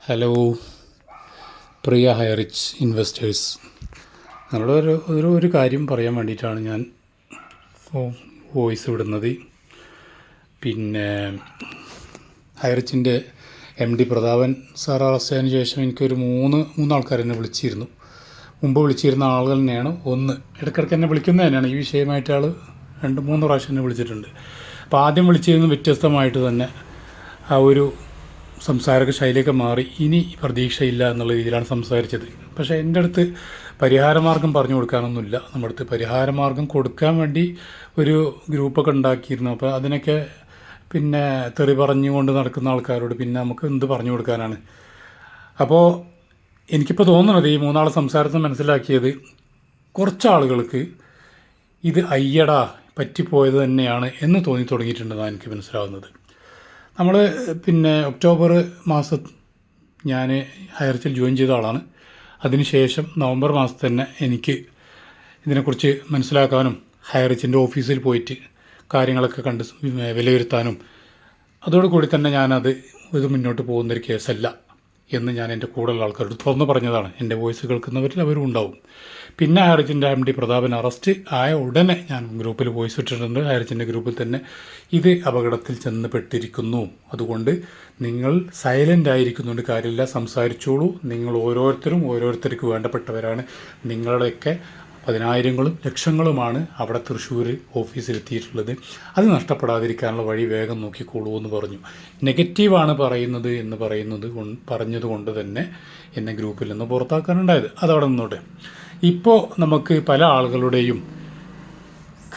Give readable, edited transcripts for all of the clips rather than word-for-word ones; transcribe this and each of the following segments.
Hello പ്രിയ Highrich investors, നിങ്ങളുടെ ഒരു കാര്യം പറയാൻ വേണ്ടിയിട്ടാണ് ഞാൻ വോയിസ് വിടുന്നത്. പിന്നെ ഹൈറിച്ചിൻ്റെ MD പ്രതാപൻ സാർ അറസ്റ്റ് ആയതിനു ശേഷം എനിക്കൊരു മൂന്നാൾക്കാർ എന്നെ വിളിച്ചിരുന്നു. മുമ്പ് വിളിച്ചിരുന്ന ആളുകൾ തന്നെയാണ്. ഒന്ന് ഇടയ്ക്കിടയ്ക്ക് എന്നെ വിളിക്കുന്നത് തന്നെയാണ്. ഈ വിഷയമായിട്ട് ആൾ 2-3 പ്രാവശ്യം എന്നെ വിളിച്ചിട്ടുണ്ട്. അപ്പോൾ ആദ്യം വിളിച്ചിരുന്ന വ്യത്യസ്തമായിട്ട് തന്നെ ആ ഒരു സംസാരക ശൈലിയൊക്കെ മാറി. ഇനി പ്രതീക്ഷയില്ല എന്നുള്ള രീതിയിലാണ് സംസാരിച്ചത്. പക്ഷേ എൻ്റെ അടുത്ത് പരിഹാരമാർഗം പറഞ്ഞു കൊടുക്കാനൊന്നുമില്ല. നമ്മുടെ അടുത്ത് പരിഹാരമാർഗം കൊടുക്കാൻ വേണ്ടി ഒരു ഗ്രൂപ്പൊക്കെ ഉണ്ടാക്കിയിരുന്നു. അപ്പോൾ അതിനൊക്കെ പിന്നെ തെറി പറഞ്ഞുകൊണ്ട് നടക്കുന്ന ആൾക്കാരോട് പിന്നെ നമുക്ക് എന്ത് പറഞ്ഞു കൊടുക്കാനാണ്. അപ്പോൾ എനിക്കിപ്പോൾ തോന്നുന്നത് ഈ മൂന്നാളെ സംസാരത്തിൽ മനസ്സിലാക്കിയത് കുറച്ച് ആളുകൾക്ക് ഇത് അയ്യടാ പറ്റിപ്പോയത് തന്നെയാണ് എന്ന് തോന്നി തുടങ്ങിയിട്ടുണ്ടെന്നാണ് എനിക്ക് മനസ്സിലാവുന്നത്. നമ്മൾ പിന്നെ ഒക്ടോബർ മാസം ഞാൻ ഹൈറിച്ചിൽ ജോയിൻ ചെയ്ത ആളാണ്. അതിനുശേഷം നവംബർ മാസത്തിൽ തന്നെ എനിക്ക് ഇതിനെക്കുറിച്ച് മനസ്സിലാക്കാനും ഹൈറിച്ചിൻ്റെ ഓഫീസിൽ പോയിട്ട് കാര്യങ്ങളൊക്കെ കണ്ട് വിലയിരുത്താനും അതോടുകൂടി തന്നെ ഇത് മുന്നോട്ട് പോകുന്നൊരു കേസല്ല എന്ന് ഞാൻ എൻ്റെ കൂടുതലുള്ള ആൾക്കാരോട് തുറന്നു പറഞ്ഞതാണ്. എൻ്റെ വോയിസ് കേൾക്കുന്നവരിൽ അവരും ഉണ്ടാവും. പിന്നെ ഹൈറിച്ചിൻ്റെ MD പ്രതാപൻ അറസ്റ്റ് ആയ ഉടനെ ഞാൻ ഗ്രൂപ്പിൽ വോയിസ് ഇട്ടിട്ടുണ്ട്. ഹൈറിച്ചിൻ്റെ ഗ്രൂപ്പിൽ തന്നെ ഇത് അപകടത്തിൽ ചെന്ന് പെട്ടിരിക്കുന്നു, അതുകൊണ്ട് നിങ്ങൾ സൈലൻ്റ് ആയിരിക്കുന്നുണ്ട് കാര്യമില്ല, സംസാരിച്ചോളൂ. നിങ്ങൾ ഓരോരുത്തർക്ക് വേണ്ടപ്പെട്ടവരാണ്. നിങ്ങളുടെയൊക്കെ 10,000-ങ്ങളും ലക്ഷങ്ങളുമാണ് അവിടെ തൃശ്ശൂർ ഓഫീസിലെത്തിയിട്ടുള്ളത്. അത് നഷ്ടപ്പെടാതിരിക്കാനുള്ള വഴി വേഗം നോക്കിക്കോളൂ എന്ന് പറഞ്ഞു. നെഗറ്റീവാണ് പറയുന്നത് എന്ന് പറഞ്ഞതുകൊണ്ട് തന്നെ എന്നെ ഗ്രൂപ്പിൽ നിന്ന് പുറത്താക്കാനുണ്ടായത്. അതവിടെ നിന്നോട്ടെ. ഇപ്പോൾ നമുക്ക് പല ആളുകളുടെയും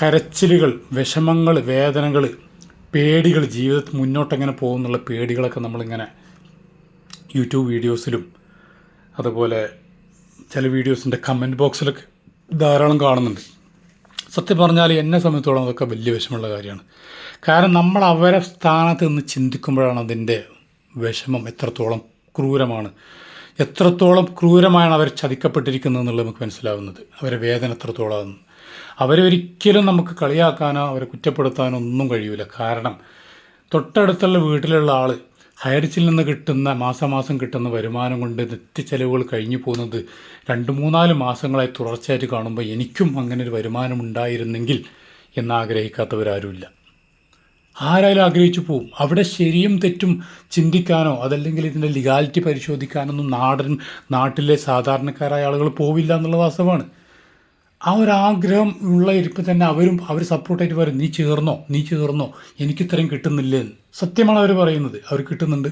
കരച്ചിലുകൾ, വിഷമങ്ങൾ, വേദനകൾ, പേടികൾ, ജീവിതത്തിൽ മുന്നോട്ടെങ്ങനെ പോകുന്നുള്ള പേടികളൊക്കെ നമ്മളിങ്ങനെ യൂട്യൂബ് വീഡിയോസിലും അതുപോലെ ചില വീഡിയോസിൻ്റെ കമൻറ്റ് ബോക്സിലൊക്കെ ധാരാളം കാണുന്നുണ്ട്. സത്യം പറഞ്ഞാൽ എന്നെ സംബന്ധിച്ചോളം അതൊക്കെ വലിയ വിഷമമുള്ള കാര്യമാണ്. കാരണം നമ്മൾ അവരെ സ്ഥാനത്ത് നിന്ന് ചിന്തിക്കുമ്പോഴാണ് അതിൻ്റെ വിഷമം എത്രത്തോളം ക്രൂരമായാണ് അവർ ചതിക്കപ്പെട്ടിരിക്കുന്നത് എന്നുള്ളത് നമുക്ക് മനസ്സിലാവുന്നത്. അവരെ വേദന എത്രത്തോളമാണ്. അവരെ ഒരിക്കലും നമുക്ക് കളിയാക്കാനോ അവരെ കുറ്റപ്പെടുത്താനോ ഒന്നും കഴിയില്ല. കാരണം തൊട്ടടുത്തുള്ള വീട്ടിലുള്ള ആൾ ഹൈറിച്ചിൽ നിന്ന് കിട്ടുന്ന മാസം കിട്ടുന്ന വരുമാനം കൊണ്ട് നിത്യച്ചെലവുകൾ കഴിഞ്ഞു പോകുന്നത് 2-3-4 മാസങ്ങളായി തുടർച്ചയായിട്ട് കാണുമ്പോൾ എനിക്കും അങ്ങനെ ഒരു വരുമാനം ഉണ്ടായിരുന്നെങ്കിൽ എന്നാഗ്രഹിക്കാത്തവരാരുമില്ല. ആരായാലും ആഗ്രഹിച്ചു പോവും. അവിടെ ശരിയും തെറ്റും ചിന്തിക്കാനോ അതല്ലെങ്കിൽ ഇതിൻ്റെ ലീഗാലിറ്റി പരിശോധിക്കാനൊന്നും നാട്ടിലെ സാധാരണക്കാരായ ആളുകൾ പോവില്ല എന്നുള്ള വാസ്തവമാണ്. ആ ഒരു ആഗ്രഹം ഉള്ള ഇരിപ്പ് തന്നെ അവർ സപ്പോർട്ടായിട്ട് പറയും, നീ ചേർന്നോ എനിക്കിത്രയും കിട്ടുന്നില്ലേ. സത്യമാണ് അവർ പറയുന്നത്. അവർ കിട്ടുന്നുണ്ട്,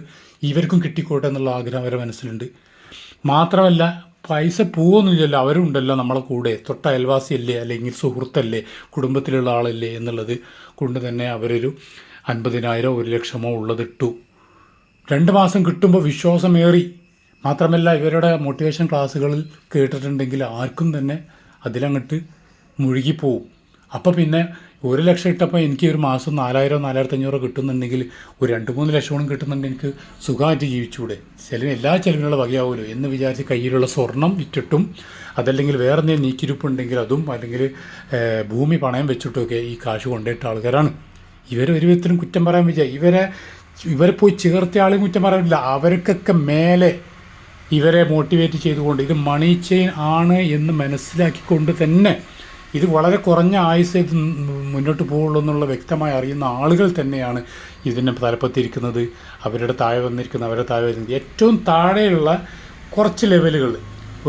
ഇവർക്കും കിട്ടിക്കോട്ടെ എന്നുള്ള ആഗ്രഹം അവരുടെ മനസ്സിലുണ്ട്. മാത്രമല്ല പൈസ പോവുന്നില്ലല്ലോ, അവരുണ്ടല്ലോ നമ്മളെ കൂടെ, തൊട്ട അയൽവാസിയല്ലേ അല്ലെങ്കിൽ സുഹൃത്തല്ലേ, കുടുംബത്തിലുള്ള ആളല്ലേ എന്നുള്ളത് കൊണ്ട് തന്നെ അവരൊരു 50,000 1 ലക്ഷമോ ഉള്ളതിട്ടു. 2 മാസം കിട്ടുമ്പോൾ വിശ്വാസമേറി. മാത്രമല്ല ഇവരുടെ മോട്ടിവേഷൻ ക്ലാസ്സുകളിൽ കേട്ടിട്ടുണ്ടെങ്കിൽ ആർക്കും തന്നെ അതിലങ്ങോട്ട് മുഴുകിപ്പോവും. അപ്പോൾ പിന്നെ 1 ലക്ഷം ഇട്ടപ്പോൾ എനിക്ക് ഒരു മാസം 4,000-4,500 കിട്ടുന്നുണ്ടെങ്കിൽ ഒരു 2-3 ലക്ഷവും കിട്ടുന്നുണ്ടെങ്കിൽ എനിക്ക് സുഖമായിട്ട് ജീവിച്ചൂടെ, എല്ലാ ചിലവിനുള്ള വകയാവുമല്ലോ എന്ന് വിചാരിച്ച് കയ്യിലുള്ള സ്വർണം വിറ്റിട്ടും അതല്ലെങ്കിൽ വേറെ എന്തെങ്കിലും നീക്കിരിപ്പുണ്ടെങ്കിൽ അതും അല്ലെങ്കിൽ ഭൂമി പണയം വെച്ചിട്ടുമൊക്കെ ഈ കാശ് കൊണ്ടിട്ട ആൾക്കാരാണ്. ഒരു വിധത്തിലും കുറ്റം പറയാൻ ഇവരെ പോയി ചേർത്ത ആളും കുറ്റം പറയാനില്ല. അവർക്കൊക്കെ മേലെ ഇവരെ മോട്ടിവേറ്റ് ചെയ്തുകൊണ്ട് ഇത് മണി ചെയിൻ ആണ് എന്ന് മനസ്സിലാക്കിക്കൊണ്ട് തന്നെ ഇത് വളരെ കുറഞ്ഞ ആയുസ് ഇത് മുന്നോട്ട് പോകുള്ളൂ എന്നുള്ള വ്യക്തമായി അറിയുന്ന ആളുകൾ തന്നെയാണ് ഇതിനെ തലപ്പത്തിരിക്കുന്നത്. അവരുടെ താഴെ വരുന്നത് ഏറ്റവും താഴെയുള്ള കുറച്ച് ലെവലുകൾ,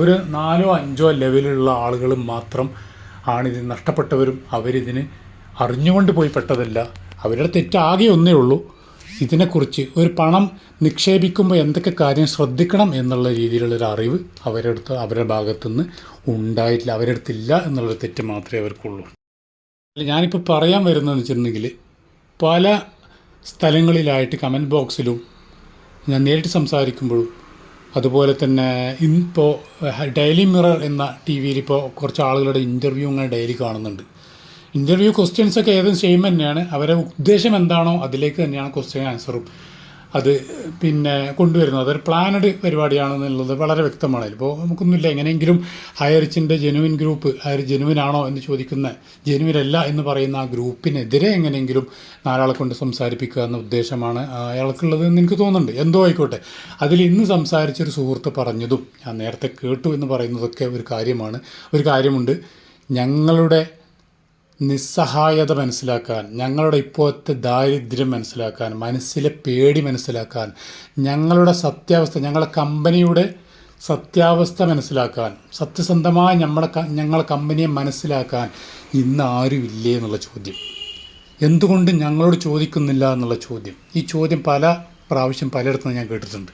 ഒരു 4-5 ലെവലുള്ള ആളുകൾ മാത്രം ആണ് ഇതിന് നഷ്ടപ്പെട്ടവരും. അവരിതിന് അറിഞ്ഞുകൊണ്ട് പോയി പെട്ടതല്ല. അവരുടെ തെറ്റാകെ ഒന്നേ ഉള്ളൂ, ഇതിനെക്കുറിച്ച് ഒരു പണം നിക്ഷേപിക്കുമ്പോൾ എന്തൊക്കെ കാര്യം ശ്രദ്ധിക്കണം എന്നുള്ള രീതിയിലുള്ളൊരു അറിവ് അവരുടെ ഭാഗത്തുനിന്ന് ഉണ്ടായിട്ടില്ല, അവരെടുത്തില്ല എന്നുള്ളൊരു തെറ്റ് മാത്രമേ അവർക്കുള്ളൂ. ഞാനിപ്പോൾ പറയാൻ വരുന്നതെന്ന് വെച്ചിട്ടുണ്ടെങ്കിൽ പല സ്ഥലങ്ങളിലായിട്ട് കമൻറ്റ് ബോക്സിലും ഞാൻ നേരിട്ട് സംസാരിക്കുമ്പോഴും അതുപോലെ തന്നെ ഇപ്പോൾ ഡെയിലി മിറർ എന്ന TV-യിൽ ഇപ്പോൾ കുറച്ച് ആളുകളുടെ ഇൻ്റർവ്യൂ ഇങ്ങനെ ഡെയിലി കാണുന്നുണ്ട്. ഇൻ്റർവ്യൂ ക്വസ്റ്റ്യൻസൊക്കെ ഏതും സെയിം തന്നെയാണ്. അവരുടെ ഉദ്ദേശം എന്താണോ അതിലേക്ക് തന്നെയാണ് ക്വസ്റ്റ്യൻ ആൻസറും. അത് പിന്നെ കൊണ്ടുവരുന്നത്. അതൊരു പ്ലാനഡ് പരിപാടിയാണെന്നുള്ളത് വളരെ വ്യക്തമാണ്. ഇപ്പോൾ നമുക്കൊന്നുമില്ല, എങ്ങനെയെങ്കിലും ഹയറിച്ചിൻ്റെ ജെനുവിൻ ഗ്രൂപ്പ്, ഹയർ ജെനുവിൻ ആണോ എന്ന് ചോദിക്കുന്ന, ജെനുവിൻ അല്ല എന്ന് പറയുന്ന ആ ഗ്രൂപ്പിനെതിരെ എങ്ങനെയെങ്കിലും നാലാളെ കൊണ്ട് സംസാരിപ്പിക്കുക എന്ന ഉദ്ദേശമാണ് അയാൾക്കുള്ളത് എന്ന് എനിക്ക് തോന്നുന്നുണ്ട്. എന്തോ ആയിക്കോട്ടെ, അതിൽ ഇന്ന് സംസാരിച്ചൊരു സുഹൃത്ത് പറഞ്ഞതും ഞാൻ നേരത്തെ കേട്ടു എന്ന് പറയുന്നതൊക്കെ ഒരു കാര്യമുണ്ട്. ഞങ്ങളുടെ നിസ്സഹായത മനസ്സിലാക്കാൻ, ഞങ്ങളുടെ ഇപ്പോഴത്തെ ദാരിദ്ര്യം മനസ്സിലാക്കാൻ, മനസ്സിലെ പേടി മനസ്സിലാക്കാൻ, ഞങ്ങളുടെ സത്യാവസ്ഥ, ഞങ്ങളുടെ കമ്പനിയുടെ സത്യാവസ്ഥ മനസ്സിലാക്കാൻ, സത്യസന്ധമായ ഞങ്ങളുടെ കമ്പനിയെ മനസ്സിലാക്കാൻ ഇന്ന് ആരുമില്ലേ എന്നുള്ള ചോദ്യം, എന്തുകൊണ്ട് ഞങ്ങളോട് ചോദിക്കുന്നില്ല എന്നുള്ള ചോദ്യം, ഈ ചോദ്യം പല പ്രാവശ്യം പലയിടത്തും ഞാൻ കേട്ടിട്ടുണ്ട്.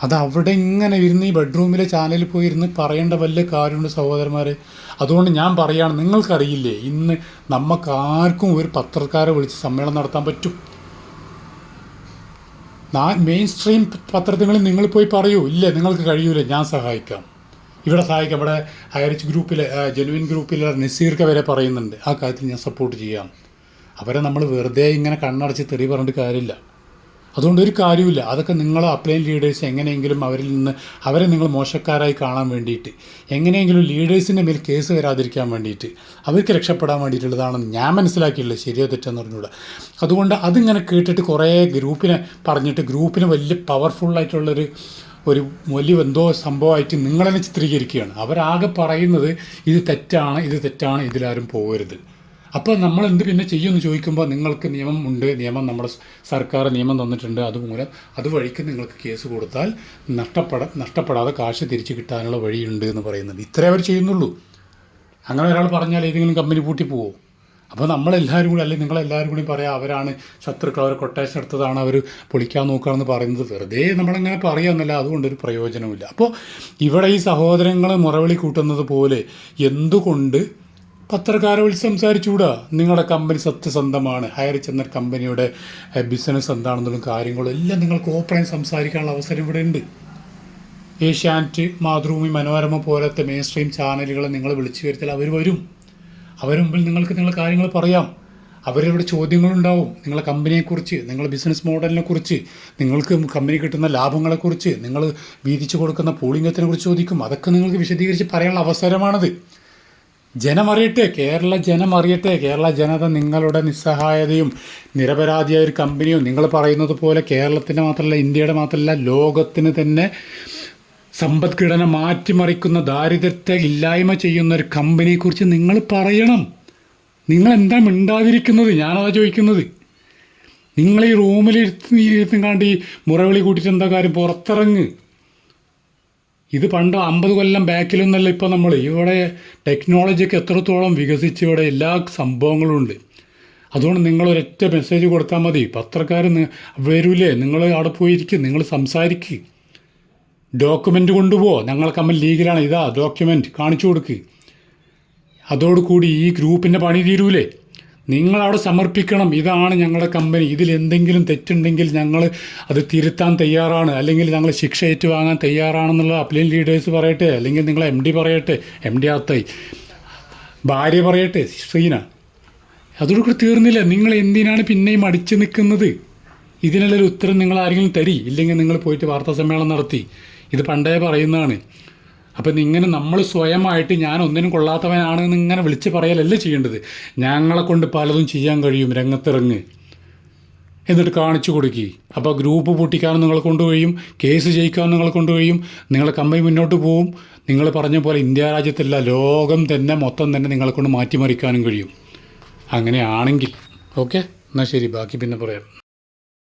അത് അവിടെ ഇങ്ങനെ ഇരുന്ന് ഈ ബെഡ്റൂമിലെ ചാനലിൽ പോയി ഇരുന്ന് പറയേണ്ട വല്ല കാര്യമുണ്ട് സഹോദരന്മാരെ. അതുകൊണ്ട് ഞാൻ പറയുകയാണ്, നിങ്ങൾക്കറിയില്ലേ ഇന്ന് നമുക്കാർക്കും ഒരു പത്രക്കാരെ വിളിച്ച് സമ്മേളനം നടത്താൻ പറ്റും? മെയിൻ സ്ട്രീം പത്രങ്ങളിൽ നിങ്ങൾ പോയി പറയൂ, ഇല്ലേ നിങ്ങൾക്ക് കഴിയൂല, ഞാൻ സഹായിക്കാം, ഇവിടെ സഹായിക്കാം. ഇവിടെ ഹയറിച്ച് ഗ്രൂപ്പിലെ ജെനുവിൻ ഗ്രൂപ്പിലെ നസീർക്ക വരെ പറയുന്നുണ്ട്, ആ കാര്യത്തിൽ ഞാൻ സപ്പോർട്ട് ചെയ്യാം. അവരെ നമ്മൾ വെറുതെ ഇങ്ങനെ കണ്ണടച്ച് തെറി പറഞ്ഞിട്ട് കാര്യമില്ല. അതുകൊണ്ട് ഒരു കാര്യമില്ല. അതൊക്കെ നിങ്ങൾ അപ്ലൈൻ ലീഡേഴ്സ് എങ്ങനെയെങ്കിലും അവരെ നിങ്ങൾ മോശക്കാരായി കാണാൻ വേണ്ടിയിട്ട്, എങ്ങനെയെങ്കിലും ലീഡേഴ്സിൻ്റെ മേൽ കേസ് വരാതിരിക്കാൻ വേണ്ടിയിട്ട്, അവർക്ക് രക്ഷപ്പെടാൻ വേണ്ടിയിട്ടുള്ളതാണെന്ന് ഞാൻ മനസ്സിലാക്കിയുള്ളത്. ശരിയോ തെറ്റെന്ന് പറഞ്ഞുകൂടാ. അതുകൊണ്ട് അതിങ്ങനെ കേട്ടിട്ട് കുറേ ഗ്രൂപ്പിനെ പറഞ്ഞിട്ട് ഗ്രൂപ്പിന് വലിയ പവർഫുള്ളായിട്ടുള്ളൊരു വലിയ എന്തോ സംഭവമായിട്ട് നിങ്ങളെന്നെ ചിത്രീകരിക്കുകയാണ്. അവരാകെ പറയുന്നത് ഇത് തെറ്റാണ്, ഇതിലാരും പോകരുത്. അപ്പോൾ നമ്മൾ എന്ത് പിന്നെ ചെയ്യുമെന്ന് ചോദിക്കുമ്പോൾ, നിങ്ങൾക്ക് നിയമം ഉണ്ട്, നമ്മുടെ സർക്കാർ നിയമം തന്നിട്ടുണ്ട്, അതുമൂലം അതുവഴിക്ക് നിങ്ങൾക്ക് കേസ് കൊടുത്താൽ നഷ്ടപ്പെടാതെ കാശ് തിരിച്ച് കിട്ടാനുള്ള വഴിയുണ്ട് എന്ന് പറയുന്നുണ്ട്. ഇത്രേ അവർ ചെയ്യുന്നുള്ളൂ. അങ്ങനെ ഒരാൾ പറഞ്ഞാൽ ഏതെങ്കിലും കമ്പനി പൂട്ടി പോവോ? അപ്പോൾ നമ്മളെല്ലാവരും കൂടി, അല്ലെങ്കിൽ നിങ്ങളെല്ലാവരും കൂടി പറയാം അവരാണ് ശത്രുക്കൾ, അവർ കൊട്ടേഷൻ എടുത്തതാണ്, അവർ പൊളിക്കാൻ നോക്കുകയാണെന്ന് പറയുന്നത് വെറുതെ നമ്മളങ്ങനെ പറയാമെന്നല്ല, അതുകൊണ്ടൊരു പ്രയോജനമില്ല. അപ്പോൾ ഇവിടെ ഈ സഹോദരങ്ങൾ മുറവിളി കൂട്ടുന്നത് പോലെ എന്തുകൊണ്ട് പത്രക്കാരെ വിളിച്ച് സംസാരിച്ചുകൂടാ? നിങ്ങളുടെ കമ്പനി സത്യസന്ധമാണ്, ഹയറിച്ച് എന്ന കമ്പനിയുടെ ബിസിനസ് എന്താണെന്നുള്ള കാര്യങ്ങളും എല്ലാം നിങ്ങൾക്ക് ഓപ്പൺ സംസാരിക്കാനുള്ള അവസരം ഇവിടെ ഉണ്ട്. ഏഷ്യാനെറ്റ്, മാതൃഭൂമി, മനോരമ പോലത്തെ മെയിൻ സ്ട്രീം ചാനലുകളെ നിങ്ങൾ വിളിച്ചു വരുത്തിയാൽ അവർ വരും. അവരുടെ മുമ്പിൽ നിങ്ങൾക്ക് നിങ്ങളുടെ കാര്യങ്ങൾ പറയാം. അവരിവിടെ ചോദ്യങ്ങളുണ്ടാവും, നിങ്ങളുടെ കമ്പനിയെക്കുറിച്ച്, നിങ്ങളുടെ ബിസിനസ് മോഡലിനെക്കുറിച്ച്, നിങ്ങൾക്ക് കമ്പനി കിട്ടുന്ന ലാഭങ്ങളെക്കുറിച്ച്, നിങ്ങൾ വീതിച്ചു കൊടുക്കുന്ന പൂളിംഗത്തിനെ കുറിച്ച് ചോദിക്കും. അതൊക്കെ നിങ്ങൾക്ക് വിശദീകരിച്ച് പറയാനുള്ള അവസരമാണത്. കേരള ജനത നിങ്ങളുടെ നിസ്സഹായതയും നിരപരാധിയായ ഒരു കമ്പനിയും, നിങ്ങൾ പറയുന്നത് പോലെ കേരളത്തിൻ്റെ മാത്രമല്ല, ഇന്ത്യയുടെ മാത്രമല്ല, ലോകത്തിന് തന്നെ സമ്പദ്ഘടന മാറ്റിമറിക്കുന്ന, ദാരിദ്ര്യത്തെ ഇല്ലായ്മ ചെയ്യുന്ന ഒരു കമ്പനിയെക്കുറിച്ച് നിങ്ങൾ പറയണം. നിങ്ങളെന്താ മിണ്ടാതിരിക്കുന്നത്? ഞാനതാ ചോദിക്കുന്നത്. നിങ്ങൾ ഈ റൂമിലിരുത്തും ഈ മുറവിളി കൂട്ടിയിട്ട് എന്താ കാര്യം? പുറത്തിറങ്ങ്. ഇത് പണ്ട് 50 കൊല്ലം ബാക്കിലൊന്നല്ല. ഇപ്പോൾ നമ്മൾ ഇവിടെ ടെക്നോളജിയൊക്കെ എത്രത്തോളം വികസിച്ച് ഇവിടെ എല്ലാ സംഭവങ്ങളും ഉണ്ട്. അതുകൊണ്ട് നിങ്ങളൊരൊറ്റ മെസ്സേജ് കൊടുത്താൽ മതി, പത്രക്കാർ വരൂലേ, നിങ്ങൾ അവിടെ പോയിരിക്കും, നിങ്ങൾ സംസാരിക്കുക, ഡോക്യുമെൻ്റ് കൊണ്ടുപോകുമോ, ഞങ്ങൾ കമ്പനി ലീഗലാണ്, ഇതാ ഡോക്യുമെൻ്റ് കാണിച്ചു കൊടുക്കുക. അതോടുകൂടി ഈ ഗ്രൂപ്പിൻ്റെ പണി തീരൂലേ? നിങ്ങളവിടെ സമർപ്പിക്കണം, ഇതാണ് ഞങ്ങളുടെ കമ്പനി, ഇതിലെന്തെങ്കിലും തെറ്റുണ്ടെങ്കിൽ ഞങ്ങൾ അത് തിരുത്താൻ തയ്യാറാണ്, അല്ലെങ്കിൽ ഞങ്ങൾ ശിക്ഷ ഏറ്റുവാങ്ങാൻ തയ്യാറാണെന്നുള്ള അപ്ലൈൻ ലീഡേഴ്സ് പറയട്ടെ, അല്ലെങ്കിൽ നിങ്ങൾ MD പറയട്ടെ, MD ആത്തായി ഭാര്യ പറയട്ടെ, ശ്രീന. അതോടുകൂടി തീർന്നില്ല. നിങ്ങൾ എന്തിനാണ് പിന്നെയും അടിച്ചു നിൽക്കുന്നത്? ഇതിനുള്ളൊരു ഉത്തരം നിങ്ങൾ ആരെങ്കിലും തരി, ഇല്ലെങ്കിൽ നിങ്ങൾ പോയിട്ട് വാർത്താ സമ്മേളനം നടത്തി. ഇത് പണ്ടേ പറയുന്നതാണ്. അപ്പം ഇങ്ങനെ നമ്മൾ സ്വയമായിട്ട് ഞാൻ ഒന്നിനും കൊള്ളാത്തവനാണെന്ന് ഇങ്ങനെ വിളിച്ച് പറയലല്ല ചെയ്യേണ്ടത്. ഞങ്ങളെ കൊണ്ട് പലതും ചെയ്യാൻ കഴിയും, രംഗത്തിറങ്ങ്, എന്നിട്ട് കാണിച്ചു കൊടുക്കുക. അപ്പോൾ ഗ്രൂപ്പ് പൂട്ടിക്കാനും നിങ്ങളെ കൊണ്ട് കഴിയും, കേസ് ജയിക്കാനും നിങ്ങളെ കൊണ്ട് കഴിയും, നിങ്ങളെ കമ്പനി മുന്നോട്ട് പോവും. നിങ്ങൾ പറഞ്ഞ പോലെ ഇന്ത്യ രാജ്യത്തല്ല, ലോകം തന്നെ മൊത്തം തന്നെ നിങ്ങളെ കൊണ്ട് മാറ്റിമറിക്കാനും കഴിയും. അങ്ങനെയാണെങ്കിൽ ഓക്കെ, എന്നാൽ ശരി, ബാക്കി പിന്നെ പറയാം.